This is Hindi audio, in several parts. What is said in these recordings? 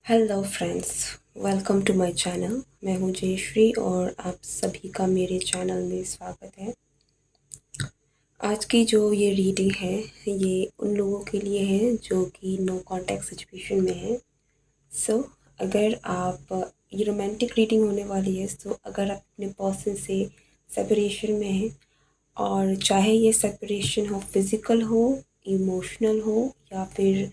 Hello friends, welcome to my channel. मैं हूं जयश्री और आप सभी का मेरे चैनल में स्वागत है। आज की जो ये रीडिंग है ये उन लोगों के लिए है जो कि नो कांटेक्ट सिचुएशन में है। सो अगर आप ये रोमांटिक रीडिंग होने वाली है, तो अगर आप अपने पर्सन से सेपरेशन में हैं और चाहे ये सेपरेशन हो फिज़िकल हो, इमोशनल हो या फिर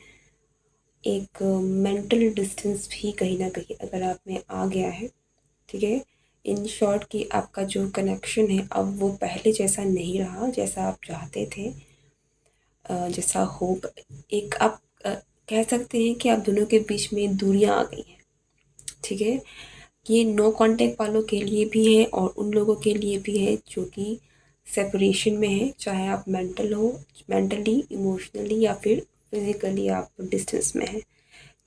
एक मेंटल डिस्टेंस भी कहीं ना कहीं अगर आप में आ गया है, ठीक है। इन शॉर्ट कि आपका जो कनेक्शन है अब वो पहले जैसा नहीं रहा जैसा आप चाहते थे, जैसा होप एक आप कह सकते हैं कि आप दोनों के बीच में दूरियां आ गई हैं, ठीक है। ये नो कांटेक्ट वालों के लिए भी है और उन लोगों के लिए भी है जो कि सेपरेशन में है, चाहे आप मेंटली, इमोशनली या फिर फिज़िकली आप डिस्टेंस में हैं,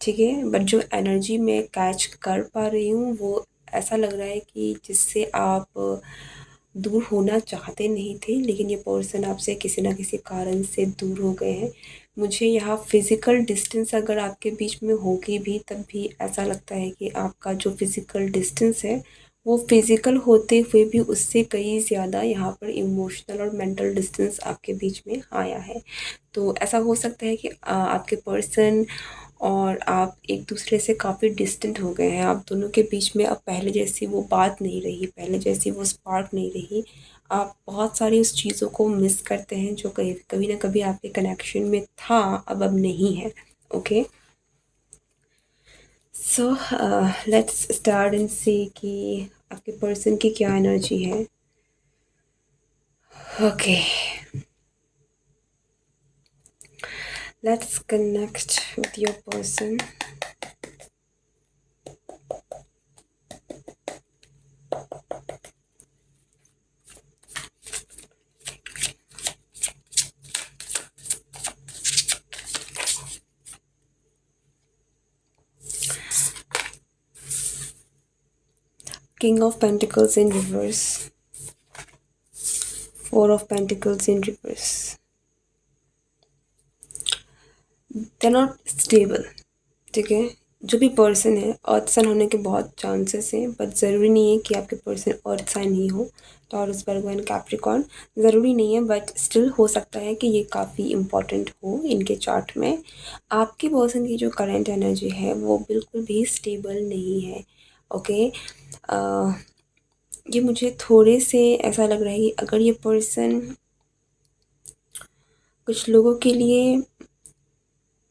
ठीक है। बट जो एनर्जी मैं कैच कर पा रही हूँ वो ऐसा लग रहा है कि जिससे आप दूर होना चाहते नहीं थे, लेकिन ये पर्सन आपसे किसी ना किसी कारण से दूर हो गए हैं। मुझे यहाँ फिज़िकल डिस्टेंस अगर आपके बीच में होगी भी तब भी ऐसा लगता है कि आपका जो फिज़िकल डिस्टेंस है वो फिज़िकल होते हुए भी उससे कहीं ज़्यादा यहाँ पर इमोशनल और मेंटल डिस्टेंस आपके बीच में आया है। तो ऐसा हो सकता है कि आपके पर्सन और आप एक दूसरे से काफ़ी डिस्टेंट हो गए हैं। आप दोनों के बीच में अब पहले जैसी वो बात नहीं रही, पहले जैसी वो स्पार्क नहीं रही। आप बहुत सारी उस चीज़ों को मिस करते हैं जो कहीं कभी ना कभी आपके कनेक्शन में था, अब नहीं है। Okay, so let's start and see कि आपके पर्सन की क्या एनर्जी है। Okay, let's connect with your person. King of Pentacles in reverse, Four of Pentacles in reverse. They're not stable, ठीक है। जो भी पर्सन है अर्थ साइन होने के बहुत चांसेस हैं, बट ज़रूरी नहीं है कि आपके पर्सन अर्थ साइन ही हो। टॉरस, वर्गो एंड कैप्रिकॉर्न ज़रूरी नहीं है, बट स्टिल हो सकता है कि ये काफ़ी इम्पॉर्टेंट हो इनके चार्ट में। आपके पर्सन की जो करंट एनर्जी है वो बिल्कुल भी स्टेबल नहीं है। ओके, ये मुझे थोड़े से ऐसा लग रहा है कि अगर ये पर्सन कुछ लोगों के लिए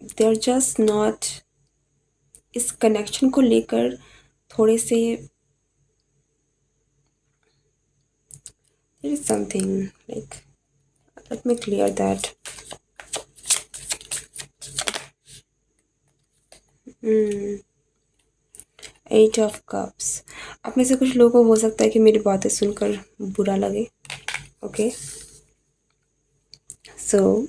दे आर जस्ट नॉट, इस कनेक्शन को लेकर थोड़े से there is something like, let me clear that. Eight of cups. आप में से कुछ लोगों को हो सकता है कि मेरी बातें सुनकर बुरा लगे। ओके, सो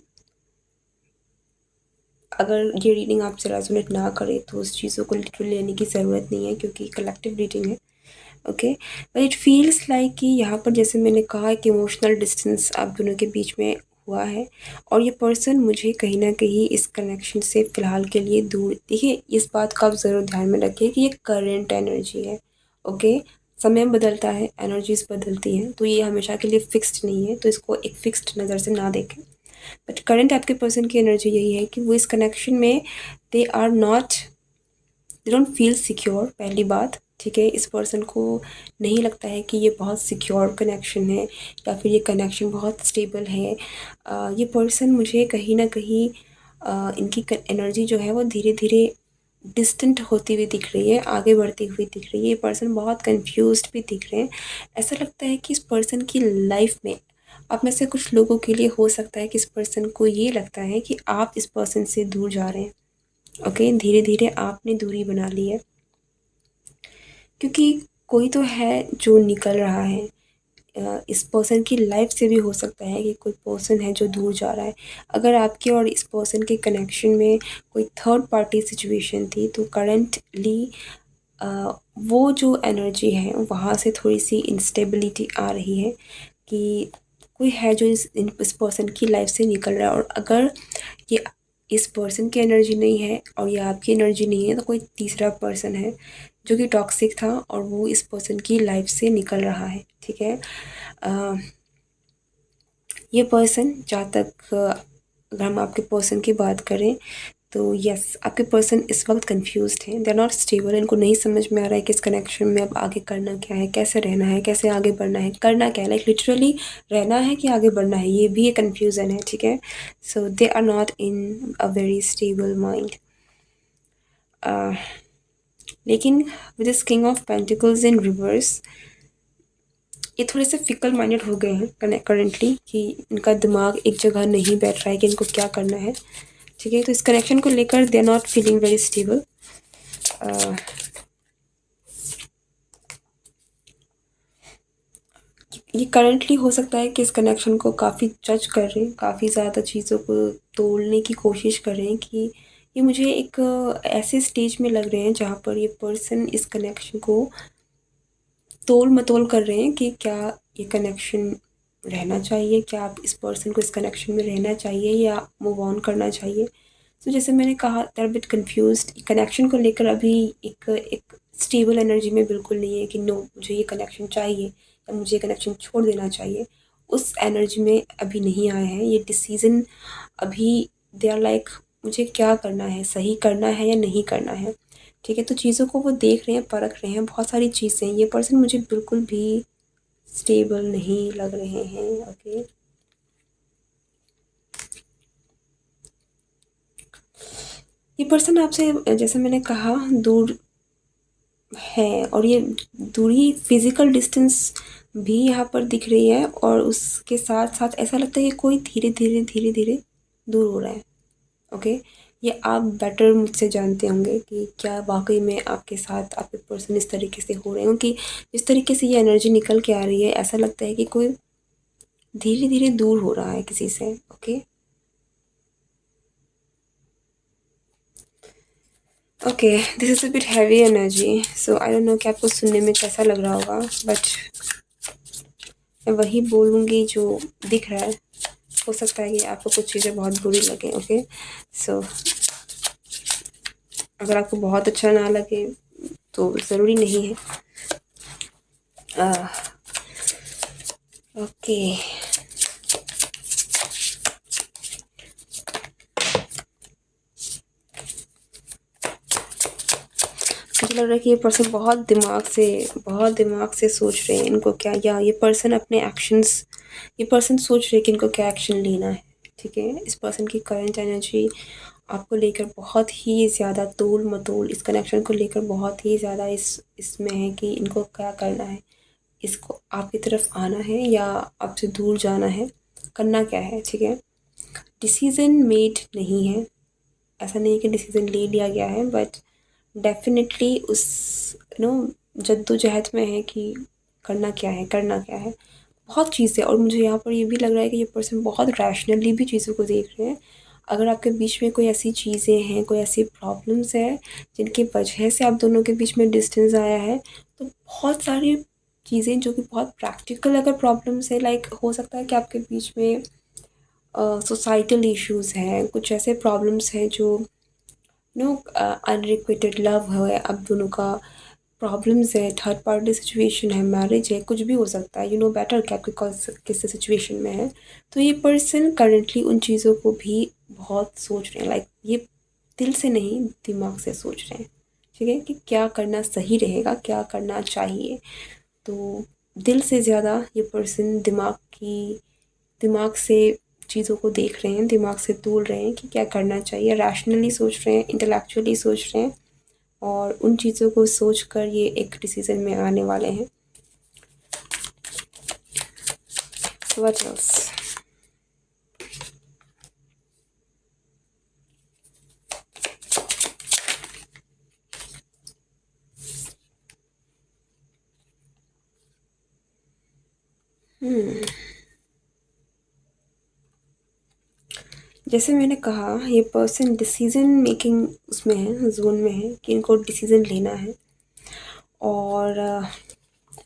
अगर ये रीडिंग आपसे रेजोनेट ना करे तो उस चीज़ों को लिटरली लेने की ज़रूरत नहीं है, क्योंकि कलेक्टिव रीडिंग है। Okay, but it feels like कि यहाँ पर जैसे मैंने कहा कि इमोशनल डिस्टेंस आप दोनों के बीच में हुआ है और ये पर्सन मुझे कहीं ना कहीं इस कनेक्शन से फ़िलहाल के लिए दूर। देखिए, इस बात का आप ज़रूर ध्यान में रखिए कि ये करंट एनर्जी है। ओके, समय बदलता है, एनर्जीज बदलती हैं, तो ये हमेशा के लिए फिक्स्ड नहीं है, तो इसको एक फिक्स्ड नज़र से ना देखें। बट करंट आपके पर्सन की एनर्जी यही है कि वो इस कनेक्शन में they are not, they don't feel secure, पहली बात, ठीक है। इस पर्सन को नहीं लगता है कि ये बहुत सिक्योर कनेक्शन है या फिर ये कनेक्शन बहुत स्टेबल है। ये पर्सन मुझे कहीं ना कहीं इनकी एनर्जी जो है वो धीरे धीरे डिस्टेंट होती हुई दिख रही है, आगे बढ़ती हुई दिख रही है। ये पर्सन बहुत कंफ्यूज्ड भी दिख रहे हैं। ऐसा लगता है कि इस पर्सन की लाइफ में आप में से कुछ लोगों के लिए हो सकता है कि इस पर्सन को ये लगता है कि आप इस पर्सन से दूर जा रहे हैं। ओके, धीरे धीरे आपने दूरी बना ली है, क्योंकि कोई तो है जो निकल रहा है। इस पर्सन की लाइफ से भी हो सकता है कि कोई पर्सन है जो दूर जा रहा है। अगर आपके और इस पर्सन के कनेक्शन में कोई थर्ड पार्टी सिचुएशन थी तो करंटली वो जो एनर्जी है वहाँ से थोड़ी सी इंस्टेबिलिटी आ रही है कि कोई है जो इस पर्सन की लाइफ से निकल रहा है। और अगर ये इस पर्सन की एनर्जी नहीं है और ये आपकी एनर्जी नहीं है, तो कोई तीसरा पर्सन है जो कि टॉक्सिक था और वो इस पर्सन की लाइफ से निकल रहा है। ठीक है, ये पर्सन जहाँ तक अगर हम आपके पर्सन की बात करें तो यस, आपके पर्सन इस वक्त कंफ्यूज्ड हैं, दे आर नॉट स्टेबल। इनको नहीं समझ में आ रहा है कि इस कनेक्शन में अब आगे करना क्या है, कैसे रहना है, कैसे आगे बढ़ना है, करना क्या है, लाइक लिटरली रहना है कि आगे बढ़ना है, ये भी एक कन्फ्यूज़न है। ठीक है, so they are not in a very stable mind. लेकिन with this King of Pentacles in reverse, ये थोड़े से फिकल माइंडेड हो गए हैं करेंटली, कि इनका दिमाग एक जगह नहीं बैठ रहा है कि इनको क्या करना है। ठीक है, तो इस कनेक्शन को लेकर they are not feeling very stable. ये करंटली हो सकता है कि इस कनेक्शन को काफ़ी जज कर रहे हैं, काफ़ी ज़्यादा चीज़ों को तोड़ने की कोशिश कर रहे हैं कि ये मुझे एक ऐसे स्टेज में लग रहे हैं जहाँ पर ये पर्सन इस कनेक्शन को तोल मतोल कर रहे हैं कि क्या ये कनेक्शन रहना चाहिए, क्या आप इस पर्सन को इस कनेक्शन में रहना चाहिए या मूव ऑन करना चाहिए। तो जैसे मैंने कहा, they are bit confused, connection को लेकर अभी एक एक स्टेबल एनर्जी में बिल्कुल नहीं है कि नो मुझे ये कनेक्शन चाहिए या मुझे ये कनेक्शन छोड़ देना चाहिए, उस एनर्जी में अभी नहीं आए हैं। ये डिसीज़न अभी दे आर लाइक मुझे क्या करना है, सही करना है या नहीं करना है। ठीक है, तो चीज़ों को वो देख रहे हैं, परख रहे हैं, बहुत सारी चीज़ें। ये पर्सन मुझे बिल्कुल भी स्टेबल नहीं लग रहे हैं। ओके, ये पर्सन आपसे जैसे मैंने कहा दूर है, और ये दूरी फिज़िकल डिस्टेंस भी यहाँ पर दिख रही है, और उसके साथ साथ ऐसा लगता है कि कोई धीरे धीरे धीरे धीरे दूर हो रहा है। ओके, ये आप बेटर मुझसे जानते होंगे कि क्या वाकई में आपके साथ आपके पर्सन इस तरीके से हो रहे हैं, क्योंकि जिस तरीके से ये एनर्जी निकल के आ रही है ऐसा लगता है कि कोई धीरे धीरे दूर हो रहा है किसी से। Okay, okay, this is a bit heavy energy, so I don't know कि आपको सुनने में कैसा लग रहा होगा, बट मैं वही बोलूँगी जो दिख रहा है। हो सकता है कि आपको कुछ चीज़ें बहुत बुरी लगें। ओके, सो अगर आपको बहुत अच्छा ना लगे तो ज़रूरी नहीं है। ओके, मुझे लग रहा है कि ये पर्सन बहुत दिमाग से सोच रहे हैं इनको क्या, या ये पर्सन अपने एक्शंस, ये पर्सन सोच रहे हैं कि इनको क्या एक्शन लेना है। ठीक है, इस पर्सन की करंट एनर्जी आपको लेकर बहुत ही ज़्यादा तोल मतोल, इस कनेक्शन को लेकर बहुत ही ज़्यादा इसमें है कि इनको क्या करना है, इसको आपकी तरफ आना है या आपसे दूर जाना है, करना क्या है। ठीक है, डिसीज़न मेड नहीं है, ऐसा नहीं है कि डिसीज़न ले लिया गया है, बट डेफ़िनेटली उस नो जद्दोजहद में है कि करना क्या है, करना क्या है। बहुत चीज़ें, और मुझे यहाँ पर ये भी लग रहा है कि ये पर्सन बहुत रैशनली भी चीज़ों को देख रहे हैं। अगर आपके बीच में कोई ऐसी चीज़ें हैं, कोई ऐसी प्रॉब्लम्स हैं जिनकी वजह से आप दोनों के बीच में डिस्टेंस आया है, तो बहुत सारी चीज़ें जो कि बहुत प्रैक्टिकल अगर प्रॉब्लम्स है, लाइक हो सकता है कि आपके बीच में सोसाइटल इश्यूज़ हैं, कुछ ऐसे प्रॉब्लम्स हैं जो नो अनरिक्विटेड लव है, अब दोनों का प्रॉब्लम्स है, थर्ड पार्टी सिचुएशन है, मैरिज है, कुछ भी हो सकता है। यू नो बेटर कि आपके किस सिचुएशन में है। तो ये पर्सन करंटली उन चीज़ों को भी बहुत सोच रहे हैं, लाइक ये दिल से नहीं दिमाग से सोच रहे हैं। ठीक है, कि क्या करना सही रहेगा, क्या करना चाहिए। तो दिल से ज़्यादा ये पर्सन दिमाग से चीज़ों को देख रहे हैं, दिमाग से तोल रहे हैं कि क्या करना चाहिए, रैशनली सोच रहे हैं, इंटेलेक्चुअली सोच रहे हैं, और उन चीज़ों को सोच कर ये एक डिसीज़न में आने वाले हैं। What else? जैसे मैंने कहा, ये पर्सन डिसीज़न मेकिंग उसमें है, जोन में है कि इनको डिसीज़न लेना है। और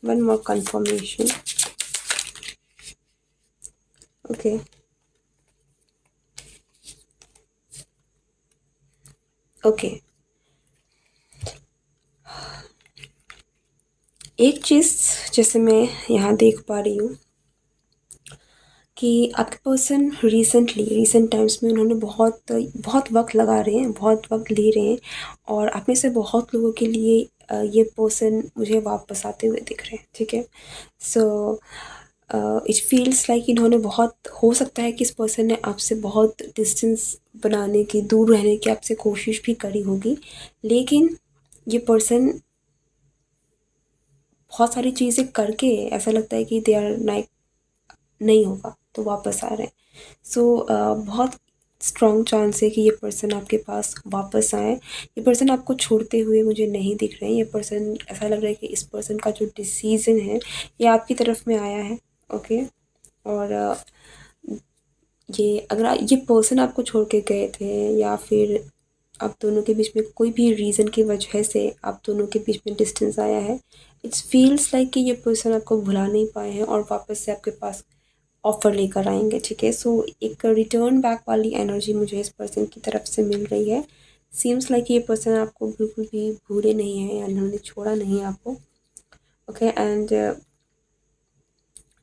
one more confirmation. Okay, okay, एक चीज़ जैसे मैं यहाँ देख पा रही हूँ कि आपके पर्सन रिसेंट टाइम्स में उन्होंने बहुत बहुत वक़्त लगा रहे हैं, बहुत वक़्त ले रहे हैं और आप में से बहुत लोगों के लिए ये पर्सन मुझे वापस आते हुए दिख रहे हैं, ठीक है? सो इट फ़ील्स लाइक इन्होंने बहुत, हो सकता है कि इस पर्सन ने आपसे बहुत डिस्टेंस बनाने की, दूर रहने की आपसे कोशिश भी करी होगी, लेकिन ये पर्सन बहुत सारी चीज़ें करके ऐसा लगता है कि दे आर लाइक नहीं होगा तो वापस आ रहे हैं। सो बहुत स्ट्रॉन्ग चांस है कि ये पर्सन आपके पास वापस आए। ये पर्सन आपको छोड़ते हुए मुझे नहीं दिख रहे हैं। ये पर्सन, ऐसा लग रहा है कि इस पर्सन का जो डिसीज़न है ये आपकी तरफ में आया है, ओके? और ये अगर ये पर्सन आपको छोड़ के गए थे या फिर आप दोनों के बीच में कोई भी रीज़न की वजह से आप दोनों के बीच में डिस्टेंस आया है, इट्स फील्स लाइक कि ये पर्सन आपको भुला नहीं पाए हैं और वापस से आपके पास ऑफ़र लेकर आएंगे, ठीक है? सो एक रिटर्न बैक वाली एनर्जी मुझे इस पर्सन की तरफ से मिल रही है। सीम्स लाइक ये पर्सन आपको बिल्कुल भी भूले नहीं हैं या इन्होंने छोड़ा नहीं है आपको, ओके? एंड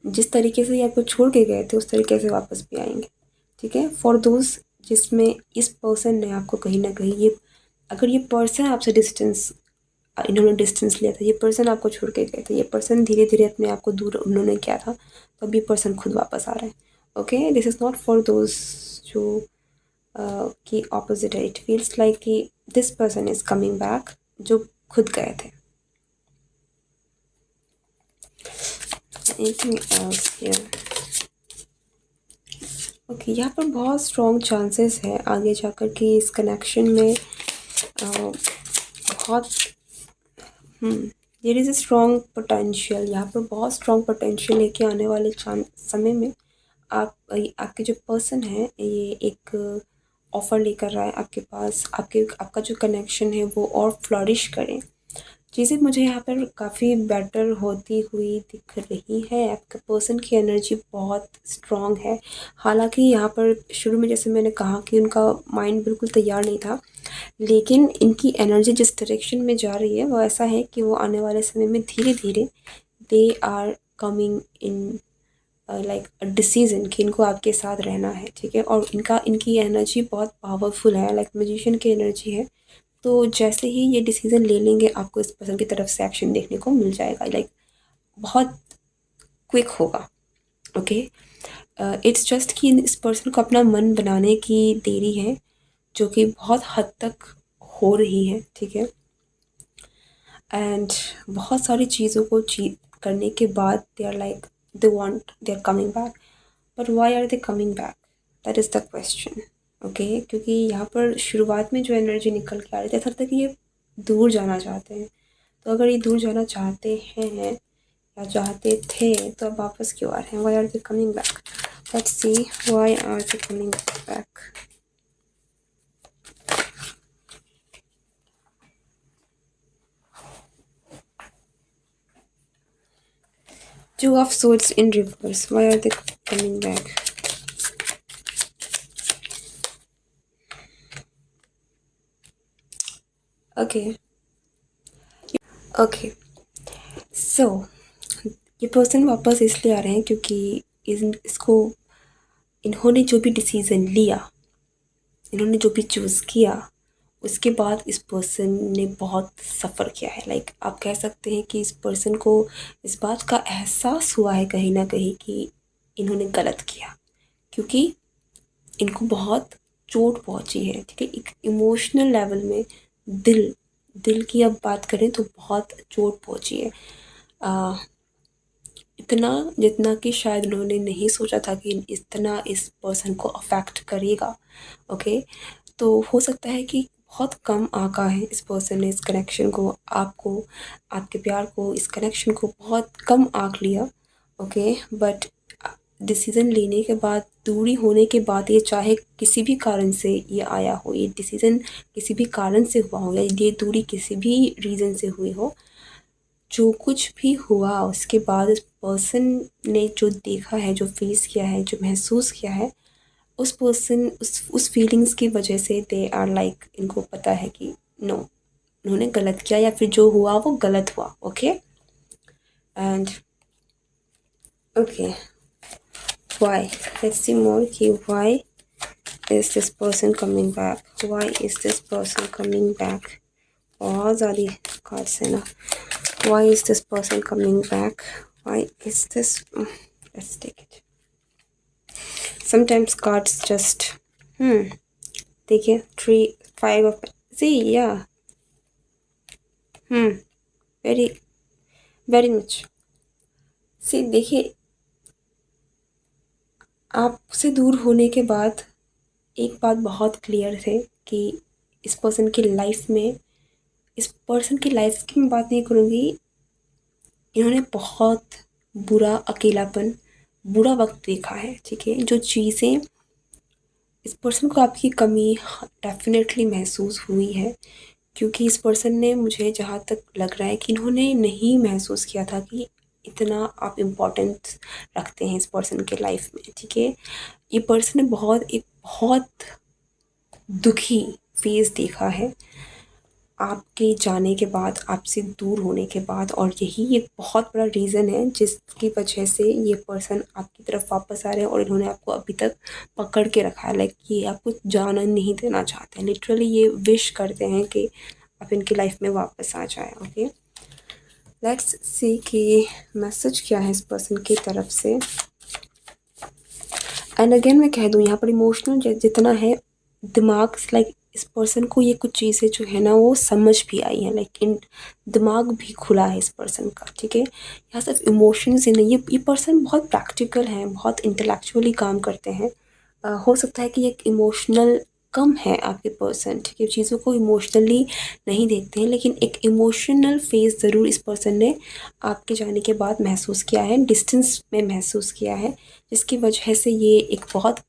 जिस तरीके से ये आपको छोड़ के गए थे उस तरीके से वापस भी आएंगे, ठीक है? फॉर दोज जिसमें इस पर्सन ने आपको कहीं ना कहीं ये, अगर ये पर्सन आपसे डिस्टेंस, इन्होंने डिस्टेंस लिया था, ये पर्सन आपको छोड़ के गए थे, ये पर्सन धीरे धीरे अपने आप को दूर उन्होंने किया था, तो अब ये पर्सन खुद वापस आ रहा है, okay? This is not for those जो की ऑपोजिट है। इट फील्स लाइक कि this person is coming back जो खुद गए थे। Anything else here? ओके, यहाँ पर बहुत स्ट्रॉन्ग चांसेस है आगे जाकर कि इस कनेक्शन में बहुत there is a strong potential. यहाँ पर बहुत स्ट्रॉन्ग पोटेंशियल है कि आने वाले समय में आप, आपके जो पर्सन है ये एक ऑफ़र लेकर आए आपके पास, आपका जो कनेक्शन है वो और फ्लरिश करे। चीज़ें मुझे यहाँ पर काफ़ी बेटर होती हुई दिख रही है। आपका पर्सन की एनर्जी बहुत स्ट्रॉन्ग है। हालांकि यहाँ पर शुरू में जैसे मैंने कहा कि उनका माइंड बिल्कुल तैयार नहीं था, लेकिन इनकी एनर्जी जिस डायरेक्शन में जा रही है वो ऐसा है कि वो आने वाले समय में धीरे धीरे they are coming in like a decision कि इनको आपके साथ रहना है, ठीक है? और इनकी एनर्जी बहुत पावरफुल है, लाइक मैजिशियन की एनर्जी है। तो जैसे ही ये डिसीज़न ले लेंगे आपको इस पर्सन की तरफ से एक्शन देखने को मिल जाएगा, लाइक बहुत क्विक होगा, ओके? इट्स जस्ट कि इस पर्सन को अपना मन बनाने की देरी है, जो कि बहुत हद तक हो रही है, ठीक है? एंड बहुत सारी चीज़ों को करने के बाद they are like they are coming back, but why are they coming back? That is the question, okay? क्योंकि यहाँ पर शुरुआत में जो एनर्जी निकल के आ रही थी, ऐसा लगता है कि ये दूर जाना चाहते हैं। तो अगर ये दूर जाना चाहते हैं या चाहते थे तो अब वापस क्यों आ रहे हैं? Why are they coming back? Let's see why are they coming back. Two of Swords in reverse. Why are they coming back? Okay. Okay. So ये पर्सन वापस इसलिए आ रहे हैं क्योंकि इसको, इन्होंने जो भी डिसीज़न लिया, इन्होंने जो भी चूज़ किया, उसके बाद इस पर्सन ने बहुत सफ़र किया है। लाइक आप कह सकते हैं कि इस पर्सन को इस बात का एहसास हुआ है कहीं ना कहीं कि इन्होंने गलत किया, क्योंकि इनको बहुत चोट पहुंची है, ठीक है? एक इमोशनल लेवल में दिल दिल की अब बात करें तो बहुत चोट पहुंची है। इतना जितना कि शायद उन्होंने नहीं सोचा था कि इतना इस पर्सन को अफेक्ट करेगा, ओके? तो हो सकता है कि बहुत कम आँका है इस पर्सन ने इस कनेक्शन को, आपको, आपके प्यार को, इस कनेक्शन को बहुत कम आँक लिया, ओके? बट डिसीज़न लेने के बाद, दूरी होने के बाद, ये चाहे किसी भी कारण से ये आया हो, ये डिसीज़न किसी भी कारण से हुआ हो या ये दूरी किसी भी रीज़न से हुई हो, जो कुछ भी हुआ उसके बाद इस पर्सन ने जो देखा है, जो फेस किया है, जो महसूस किया है, उस पर्सन उस फीलिंग्स की वजह से दे आर लाइक, इनको पता है कि नो, उन्होंने गलत किया या फिर जो हुआ वो गलत हुआ. Okay and okay, why, let's see more कि why is this person coming back, why is this person coming back. बहुत ज़्यादा cards है ना. Why is this person coming back, why is this, let's take it. Sometimes cards just देखिए 3 5 of, see, yeah, very very much. see देखिए, आपसे दूर होने के बाद एक बात बहुत क्लियर है कि इस पर्सन की लाइफ में, इस पर्सन की लाइफ की मैं बात नहीं करूँगी, इन्होंने बहुत बुरा अकेलापन, बुरा वक्त देखा है. ठीक है, जो चीज़ें इस पर्सन को आपकी कमी डेफिनेटली महसूस हुई है, क्योंकि इस पर्सन ने, मुझे जहाँ तक लग रहा है कि इन्होंने नहीं महसूस किया था कि इतना आप इम्पोर्टेंस रखते हैं इस पर्सन के लाइफ में. ठीक है, ये पर्सन ने एक बहुत दुखी फेज़ देखा है आपके जाने के बाद, आपसे दूर होने के बाद, और यही एक बहुत बड़ा रीज़न है जिसकी वजह से ये पर्सन आपकी तरफ वापस आ रहे हैं और इन्होंने आपको अभी तक पकड़ के रखा है. लाइक ये आपको जाना नहीं देना चाहते हैं. लिटरली ये विश करते हैं कि आप इनकी लाइफ में वापस आ जाए. ओके, लेट्स सी कि मैसेज क्या है इस पर्सन की तरफ से. एंड अगेन मैं कह दूँ, यहाँ पर इमोशनल जितना है, दिमाग, लाइक इस पर्सन को ये कुछ चीज़ें जो है ना वो समझ भी आई हैं. लाइक इन दिमाग भी खुला है इस पर्सन का. ठीक है, यहाँ सिर्फ इमोशंस ही नहीं, ये पर्सन बहुत प्रैक्टिकल हैं, बहुत इंटेलेक्चुअली काम करते हैं. हो सकता है कि एक इमोशनल कम है आपके पर्सन. ठीक है, चीज़ों को इमोशनली नहीं देखते हैं, लेकिन एक इमोशनल फेज़ ज़रूर इस पर्सन ने आपके जाने के बाद महसूस किया है, डिस्टेंस में महसूस किया है, जिसकी वजह से ये एक बहुत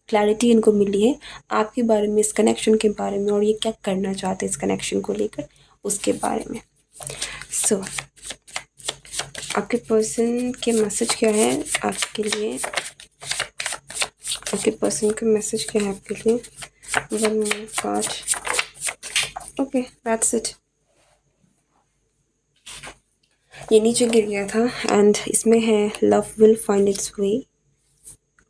क्लैरिटी इनको मिली है आपके बारे में, इस कनेक्शन के बारे में, और ये क्या करना चाहते हैं इस कनेक्शन को लेकर, उसके बारे में. सो आपके पर्सन के मैसेज क्या है आपके लिए, आपके पर्सन का मैसेज क्या है आपके लिए. 1 more card. Okay, that's it. ये नीचे गिर गया था एंड इसमें है love will find its way,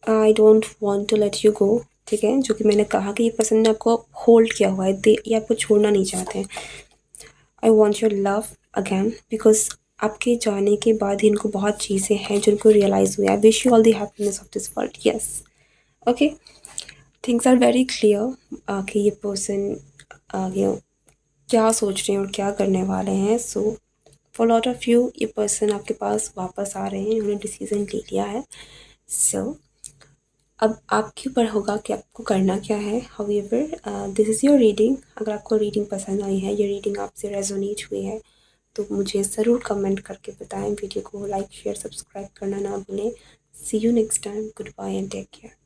I don't want to let you go. ठीक है, जो कि मैंने कहा कि ये पर्सन ने आपको होल्ड किया हुआ है, ये आपको छोड़ना नहीं चाहते हैं. I want your love again, because आपके जाने के बाद ही इनको बहुत चीज़ें हैं जो इनको रियलाइज़ हुई. I wish you all the happiness of this world. Yes, okay, things are very clear कि ये पर्सन आगे क्या सोच रहे हैं और क्या करने वाले हैं. So for lot of you, ये पर्सन आपके पास वापस आ रहे हैं, उन्होंने डिसीज़न ले लिया है. सो अब आपके ऊपर होगा कि आपको करना क्या है. However this is your reading. अगर आपको रीडिंग पसंद आई है, ये रीडिंग आपसे रेजोनेट हुई है, तो मुझे ज़रूर कमेंट करके बताएं. वीडियो को लाइक शेयर सब्सक्राइब करना ना भूलें. See you next time. Goodbye and take care.